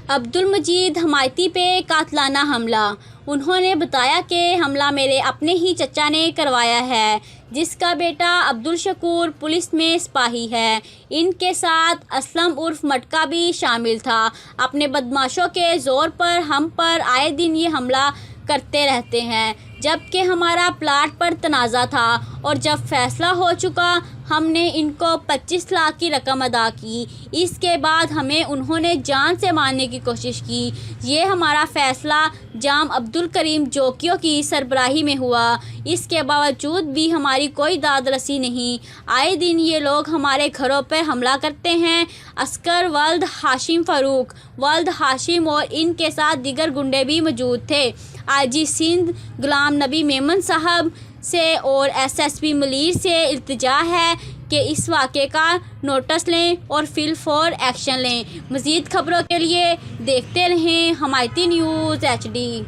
عبدالمجید حمایتی پہ قاتلانہ حملہ۔ انہوں نے بتایا کہ حملہ میرے اپنے ہی چچا نے کروایا ہے، جس کا بیٹا عبدالشکور پولیس میں سپاہی ہے۔ ان کے ساتھ اسلم عرف مٹکا بھی شامل تھا۔ اپنے بدماشوں کے زور پر ہم پر آئے دن یہ حملہ کرتے رہتے ہیں، جبکہ ہمارا پلاٹ پر تنازع تھا اور جب فیصلہ ہو چکا ہم نے ان کو 25 لاکھ کی رقم ادا کی۔ اس کے بعد ہمیں انہوں نے جان سے مارنے کی کوشش کی۔ یہ ہمارا فیصلہ جام عبدالکریم جوکیوں کی سربراہی میں ہوا۔ اس کے باوجود بھی ہماری کوئی داد رسی نہیں۔ آئے دن یہ لوگ ہمارے گھروں پر حملہ کرتے ہیں۔ عسکر ولد ہاشم فاروق، ولد ہاشم اور ان کے ساتھ دیگر گنڈے بھی موجود تھے۔ آئی جی سندھ غلام نبی میمن صاحب سے اور ایس ایس پی ملیر سے التجا ہے کہ اس واقعے کا نوٹس لیں اور فی الفور ایکشن لیں۔ مزید خبروں کے لیے دیکھتے رہیں حمایتی نیوز HD۔